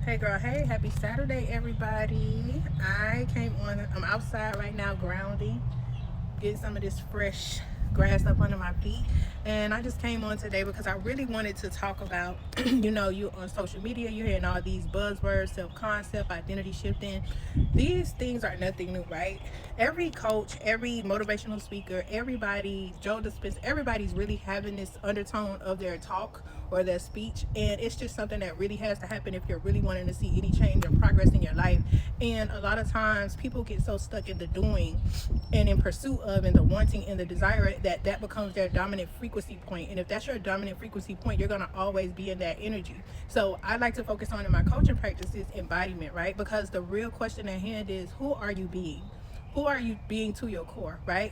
Hey girl, hey, happy Saturday everybody. I'm outside right now grounding, getting some of this fresh grass up under my feet. And I just came on today because I really wanted to talk about, you on social media, you're hearing all these buzzwords, self-concept, identity shifting. These things are nothing new, right? Every coach, every motivational speaker, everybody, Joe Dispenza, everybody's really having this undertone of their talk or their speech. And it's just something that really has to happen if you're really wanting to see any change or progress in your life. And a lot of times people get so stuck in the doing and in pursuit of and the wanting and the desire that becomes their dominant frequency point. And if that's your dominant frequency point, you're going to always be in that energy. So I like to focus on in my coaching practices embodiment, right? Because the real question at hand is, who are you being? Who are you being to your core, right?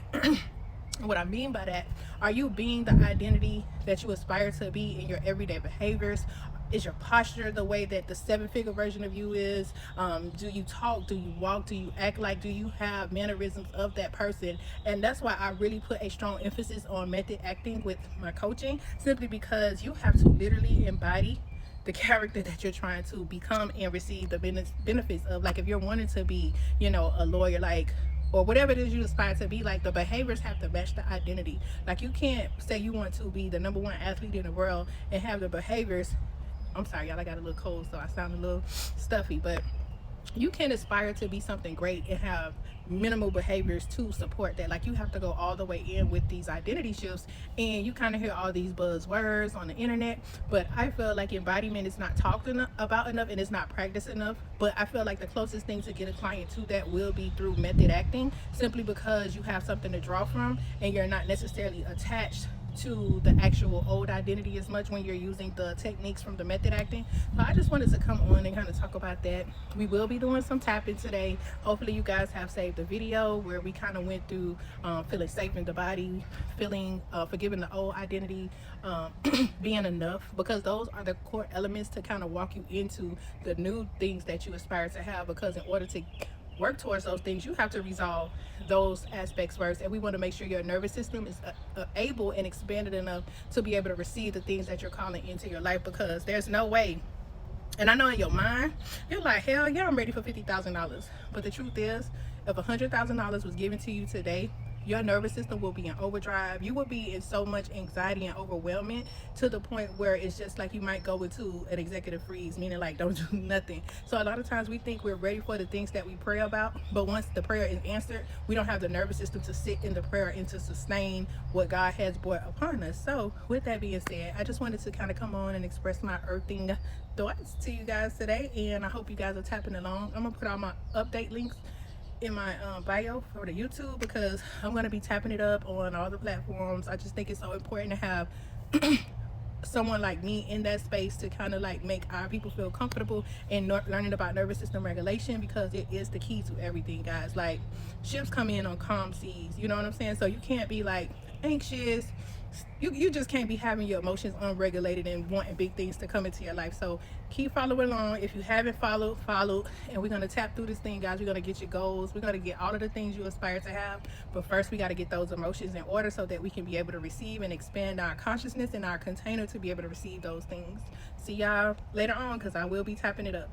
What I mean by that, are you being the identity that you aspire to be in your everyday behaviors? Is your posture the way that the seven-figure version of you is? Do you talk? Do you walk? Do you act like? Do you have mannerisms of that person? And that's why I really put a strong emphasis on method acting with my coaching, simply because you have to literally embody the character that you're trying to become and receive the benefits of. Like if you're wanting to be, a lawyer, like, or whatever it is you aspire to be, like the behaviors have to match the identity. Like you can't say you want to be the number one athlete in the world and have the behaviors. I'm sorry y'all, I got a little cold so I sound a little stuffy, but you can aspire to be something great and have minimal behaviors to support that. Like you have to go all the way in with these identity shifts, and you kind of hear all these buzzwords on the internet, but I feel like embodiment is not talked about enough and it's not practiced enough. But I feel like the closest thing to get a client to that will be through method acting, simply because you have something to draw from and you're not necessarily attached to the actual old identity as much when you're using the techniques from the method acting. So I just wanted to come on and kind of talk about that. We will be doing some tapping today. Hopefully you guys have saved the video where we kind of went through feeling safe in the body, feeling forgiving the old identity, being enough, because those are the core elements to kind of walk you into the new things that you aspire to have. Because in order to work towards those things, you have to resolve those aspects first, and we want to make sure your nervous system is able and expanded enough to be able to receive the things that you're calling into your life. Because there's no way, and I know in your mind you're like, hell yeah, I'm ready for $50,000, but the truth is, if $100,000 was given to you today, your nervous system will be in overdrive. You will be in so much anxiety and overwhelmment to the point where it's just like you might go into an executive freeze, meaning like don't do nothing. So a lot of times we think we're ready for the things that we pray about, but once the prayer is answered, we don't have the nervous system to sit in the prayer and to sustain what God has brought upon us. So with that being said, I just wanted to kind of come on and express my earthing thoughts to you guys today, and I hope you guys are tapping along. I'm gonna put all my update links in my bio for the YouTube, because I'm going to be tapping it up on all the platforms. I just think it's so important to have someone like me in that space to kind of like make our people feel comfortable in learning about nervous system regulation, because it is the key to everything, guys. Like ships come in on calm seas, you know what I'm saying? So you can't be like anxious, you just can't be having your emotions unregulated and wanting big things to come into your life. So keep following along. If you haven't followed, and we're going to tap through this thing, guys. We're going to get your goals, we're going to get all of the things you aspire to have, but first we got to get those emotions in order so that we can be able to receive and expand our consciousness and our container to be able to receive those things. See y'all later on, because I will be tapping it up.